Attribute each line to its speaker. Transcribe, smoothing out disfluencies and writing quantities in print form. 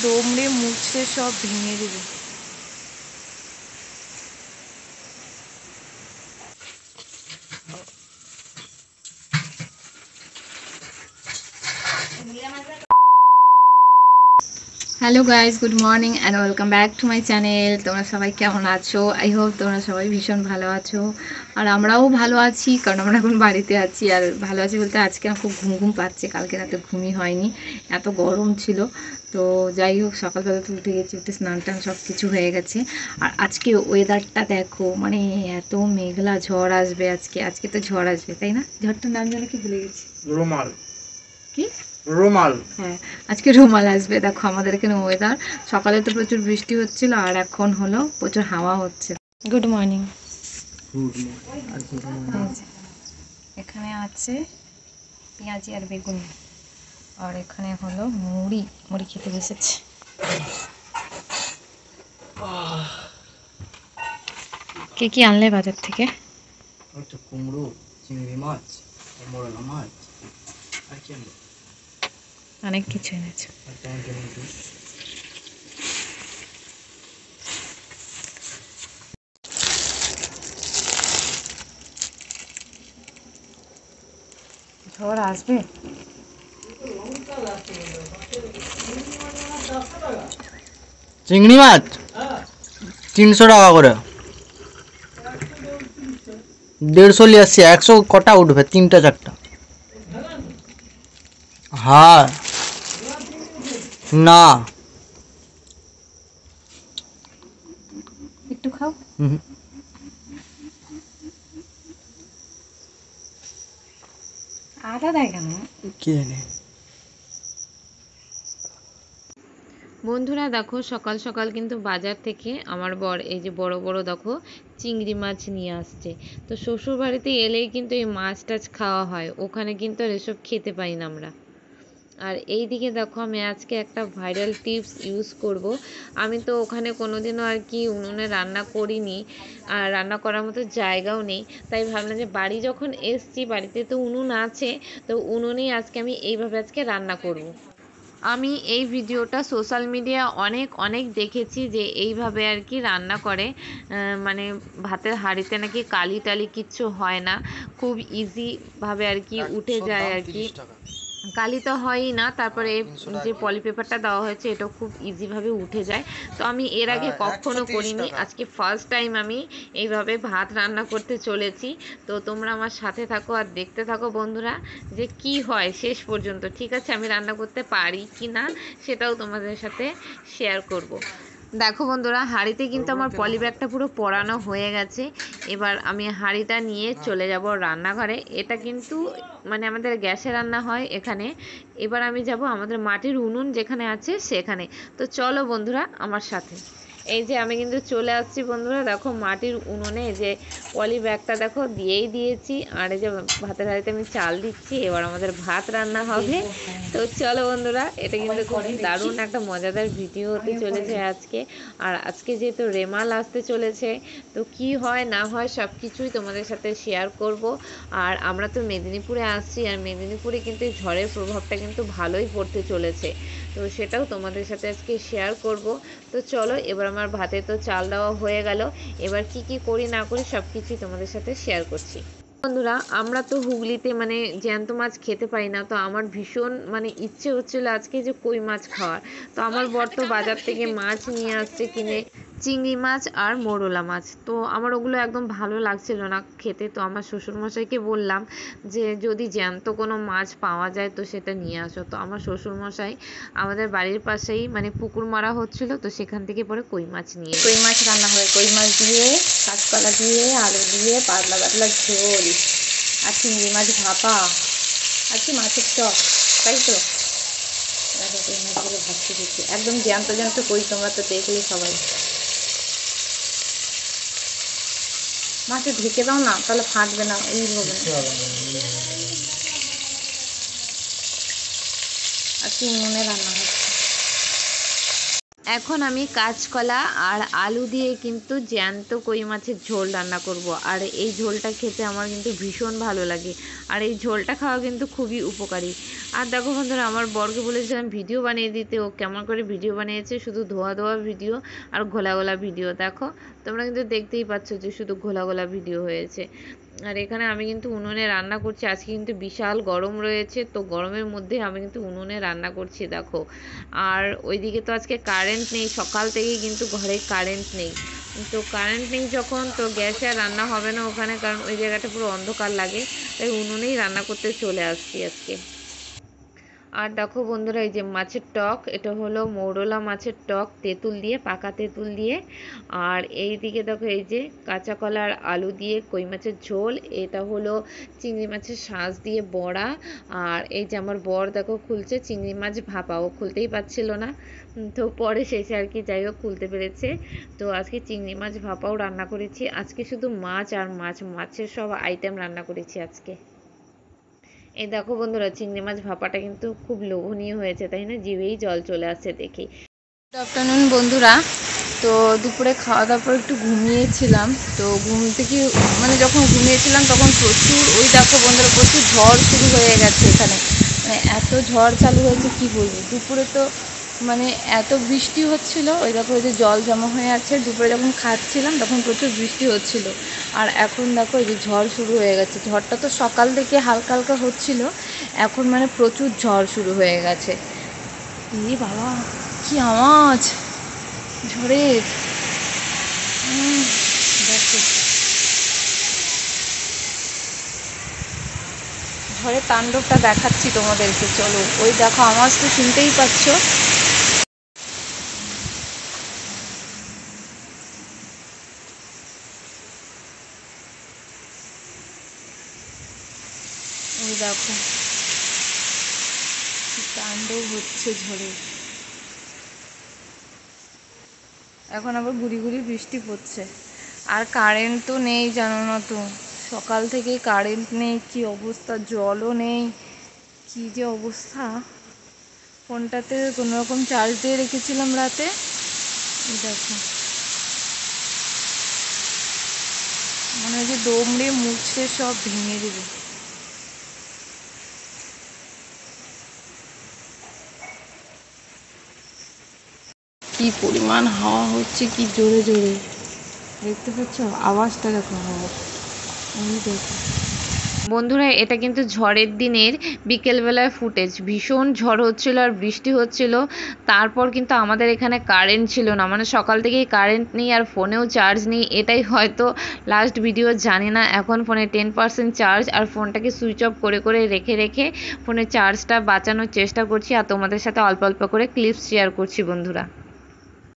Speaker 1: দমড়ে মুচড়ে সব ভেঙে দেবে। Hello guys, good morning and welcome back to my channel. তোমরা সবাই কেমন আছো? আই হোপ তোমরা সবাই ভীষণ ভালো আছো, আর আমরাও ভালো আছি, কারণ আমরা এখন বাড়িতে আছি। আর ভালো আছি বলতে আজকে আমার খুব ঘুম ঘুম পাচ্ছে, কালকে রাতে ঘুমই হয়নি, এত গরম ছিল। তো যাই হোক, সকালবেলা তো উঠে গেছি, উঠে স্নান টান সব কিছু হয়ে গেছে। আর আজকে ওয়েদারটা দেখো, মানে এত মেঘলা, ঝড় আসবে আজকে। আজকে তো ঝড় আসবে, তাই না? ঝড়টার নাম যেন কি ভুলে গেছি,
Speaker 2: রুমাল।
Speaker 1: কি
Speaker 2: রুমাল?
Speaker 1: হ্যাঁ, আজকে রুমাল আসবে। দেখো আমাদের এখানে ওয়েদার, সকালে তো প্রচুর বৃষ্টি হচ্ছিল, আর এখন হলো প্রচুর হাওয়া হচ্ছে। Good morning. এখানে আছে পেঁয়াজি আর বেগুন, আর এখানে হলো মুড়ি। মুড়ি খেতে বসেছে। কে কি আনলে বাজার থেকে?
Speaker 2: কুমড়ো, চিংড়ি মাছ, মোরলা মাছ, আর কি আনলো?
Speaker 1: অনেক কিছু এনেছে। ঝড় আসবে।
Speaker 2: চিংড়ি মাছ 300 টাকা করে, 150 নিয়ে আসছি। 100 কটা উঠবে? 3টা 4টা। হ্যাঁ না,
Speaker 1: একটু খাও। আদা দেয় কেন?
Speaker 2: কি জানি।
Speaker 1: বন্ধুরা দেখো, সকাল সকাল কিন্তু বাজার থেকে আমার বর এই যে বড় বড় দেখো চিংড়ি মাছ নিয়ে আসছে। তো শ্বশুর বাড়িতে এলেই কিন্তু এই মাছ টাছ খাওয়া হয়, ওখানে কিন্তু আর এসব খেতে পাই না আমরা। আর এই দিকে দেখো, আমি আজকে একটা ভাইরাল টিপস ইউজ করব। আমি তো ওখানে কোনোদিনও আর কি উনুনে রান্না করিনি, আর রান্না করার মতো জায়গাও নেই। তাই ভাবলাম যে বাড়ি যখন এসছি, বাড়িতে তো উনুন আছে, তো উনুনেই আজকে আমি এইভাবে আজকে রান্না করব। আমি এই ভিডিওটা সোশ্যাল মিডিয়া অনেক অনেক দেখেছি যে এইভাবে আর কি রান্না করে। মানে ভাতের হাঁড়িতে নাকি কালি টালি কিচ্ছু হয় না, খুব ইজিভাবে আর কি উঠে যায় আর কি। কালি তো হয়ই না, তারপরে যে পলি পেপারটা দেওয়া হয়েছে এটাও খুব ইজিভাবে উঠে যায়। তো আমি এর আগে কখনো করিনি, আজকে ফার্স্ট টাইম আমি এইভাবে ভাত রান্না করতে চলেছি। তো তোমরা আমার সাথে থাকো আর দেখতে থাকো বন্ধুরা, যে কি হয় শেষ পর্যন্ত। ঠিক আছে, আমি রান্না করতে পারি কি না সেটাও তোমাদের সাথে শেয়ার করব। দেখো বন্ধুরা, হাঁড়িতে কিন্তু আমার পলি ব্যাগটা পুরো পরানো হয়ে গেছে। এবার আমি হাঁড়িটা নিয়ে চলে যাব রান্নাঘরে। এটা কিন্তু মানে আমাদের গ্যাসে রান্না হয় এখানে। এবার আমি যাব আমাদের মাটির উনুন যেখানে আছে সেখানে। তো চলো বন্ধুরা আমার সাথে। এই যে আমি কিন্তু চলে আসছি বন্ধুরা, দেখো মাটির উনুনে যে পলি ব্যাগটা দেখো দিয়েই দিয়েছি, আর এই যে ভাতের হাঁড়িতে আমি চাল দিচ্ছি। এবার আমাদের ভাত রান্না হবে। তো চলো বন্ধুরা, এটা কিন্তু খুব দারুণ একটা মজাদার ভিডিও হতে চলেছে আজকে। আর আজকে যেহেতু রেমাল আসতে চলেছে, তো কি হয় না হয় সব কিছুই তোমাদের সাথে শেয়ার করব। আর আমরা তো মেদিনীপুরে আসছি, আর মেদিনীপুরে কিন্তু এই ঝড়ের প্রভাবটা কিন্তু ভালোই পড়তে চলেছে, তো সেটাও তোমাদের সাথে আজকে শেয়ার করব। তো চলো, এবার আমার ভাতে তো চাল দেওয়া হয়ে গেল। এবার কি কি করি না করি সব কিছুই তোমাদের সাথে শেয়ার করছি। বন্ধুরা, আমরা তো হুগলিতে মানে জ্যান্ত মাছ খেতে পাই না, তো আমার ভীষণ মানে ইচ্ছে হচ্ছিল আজকে যে কই মাছ খাওয়ার। তো আমার বর তো বাজার থেকে মাছ নিয়ে আসছে কিনে, চিংড়ি মাছ আর মোরলা মাছ। তো আমার ওগুলো একদম ভালো লাগছিল না খেতে। তো আমার শ্বশুরমশাইকে বললাম যে যদি জ্যান্ত কোনো মাছ পাওয়া যায় তো সেটা নিয়ে আসো। তো আমার শ্বশুরমশাই আমাদের বাড়ির পাশেই মানে পুকুর মারা হচ্ছিল, তো সেখান থেকে পরে কই মাছ নিয়ে, কই মাছ রান্না হয়। কই মাছ দিয়ে, কাঁচকলা দিয়ে, আলু দিয়ে পাতলা পাতলা ঝোল, আর চিংড়ি মাছ ভাপা, আর কি মাছের চপ, তাই তো। কই মাছগুলো ভাজতে দিচ্ছি, একদম জ্যান্ত জ্যান্ত কই, তোমরা তো দেখলে সবাই। মাছটা ঢেকে দাও না, তাহলে ফাটবে না, এই হবে না। আর কি উনুনে রান্না হচ্ছে। এখন আমি কাঁচকলা আর আলু দিয়ে কিন্তু জ্যান্ত কই মাছের ঝোল রান্না করব। আর এই ঝোলটা খেতে আমার কিন্তু ভীষণ ভালো লাগে, আর এই ঝোলটা খাওয়া কিন্তু খুবই উপকারী। আর দেখো বন্ধুরা, আমার বরকে বলেছিলাম ভিডিও বানিয়ে দিতে, ও কেমন করে ভিডিও বানিয়েছে, শুধু ধোয়া ধোয়া ভিডিও আর ঘোলা ঘোলা ভিডিও। দেখো তোমরা কিন্তু দেখতেই পাচ্ছ যে শুধু ঘোলা ঘোলা ভিডিও হয়েছে। আর এখানে আমি কিন্তু উনুনে রান্না করছি, আজকে কিন্তু বিশাল গরম রয়েছে, তো গরমের মধ্যে আমি কিন্তু উনুনে রান্না করছি দেখো। আর ওইদিকে তো আজকে কারেন্ট নেই, সকাল থেকেই কিন্তু ঘরে কারেন্ট নেই। তো কারেন্ট নেই যখন, তো গ্যাসে আর রান্না হবে না ওখানে, কারণ ওই জায়গাটা পুরো অন্ধকার লাগে, তাই উনুনেই রান্না করতে চলে আসছি আজকে। আর দেখো বন্ধুরা, এই যে মাছের টক, এটা হলো মৌরলা মাছের টক, তেঁতুল দিয়ে, পাকা তেঁতুল দিয়ে। আর এই দিকে দেখো এই যে কাঁচা কলা আর আলু দিয়ে কই মাছের ঝোল, এটা হলো চিংড়ি মাছের শাঁস দিয়ে বড়া। আর এই যে আমার বর দেখো খুলছে চিংড়ি মাছ ভাপা, ও খুলতেই পারছিল না, তো পরে শেষে আর কি যাই হোক খুলতে পেরেছে। তো আজকে চিংড়ি মাছ ভাপাও রান্না করেছি, আজকে শুধু মাছ আর মাছ, মাছের সব আইটেম রান্না করেছি আজকে। এই দেখো বন্ধুরা, চিংড়ি মাছ ভাপাটা কিন্তু খুব লোভনীয় হয়েছে, তাই না? জিভেই জল চলে আসছে দেখি।
Speaker 3: গুড আফটারনুন বন্ধুরা। তো দুপুরে খাওয়া দাওয়ার পর একটু ঘুমিয়েছিলাম। তো ঘুম থেকে মানে যখন ঘুমিয়েছিলাম তখন প্রচুর, ওই দেখো বন্ধুরা, প্রচুর ঝড় শুরু হয়ে গেছে এখানে। মানে এত ঝড় চালু হয়েছে কি বলবো। দুপুরে তো মানে এত বৃষ্টি হচ্ছিল, ওই দেখো ওই যে জল জমা হয়ে আছে। দুপুরে যখন খাচ্ছিলাম তখন প্রচুর বৃষ্টি হচ্ছিল, আর এখন দেখো এই যে ঝড় শুরু হয়ে গেছে। ঝড়টা তো সকাল থেকে হালকা হালকা হচ্ছিল, এখন মানে প্রচুর ঝড় শুরু হয়ে গেছে। এই বাবা, কি আওয়াজ ঝড়ের! দেখো ঝড়ের তাণ্ডবটা দেখাচ্ছি তোমাদেরকে, চলো। ওই দেখো, আওয়াজ তো শুনতেই পাচ্ছ। ওই দেখো কি তাণ্ডব হচ্ছে ঝড়ের। এখন আবার গুড়ি গুড়ি বৃষ্টি পড়ছে, আর কারেন্ট তো নেই, জানো না তো, সকাল থেকেই কারেন্ট নেই। কি অবস্থা, জলও নেই, কি যে অবস্থা। ফোনটাতে কোনো রকম চার্জ দিয়ে রেখেছিলাম রাতে, এই দেখো মনে হয় যে দমড়ে মুছড়ে সব ভেঙে দেবে। কি পরিমাণ হাওয়া হচ্ছে, কি জোরে জোরে, দেখতে পাচ্ছ? আওয়াজটা দেখো, হাওয়া, ওই দেখো।
Speaker 1: বন্ধুরা, এটা কিন্তু ঝড়ের দিনের বিকেলবেলার ফুটেজ। ভীষণ ঝড় হচ্ছিল আর বৃষ্টি হচ্ছিল, তারপর কিন্তু আমাদের এখানে কারেন্ট ছিল না, মানে সকাল থেকেই কারেন্ট নেই আর ফোনেও চার্জ নেই। এটাই হয়তো লাস্ট ভিডিও, জানি না। এখন ফোনে 10% চার্জ, আর ফোনটাকে সুইচ অফ করে করে রেখে রেখে ফোনের চার্জটা বাঁচানোর চেষ্টা করছি, আর তোমাদের সাথে অল্প অল্প করে ক্লিপস শেয়ার করছি বন্ধুরা।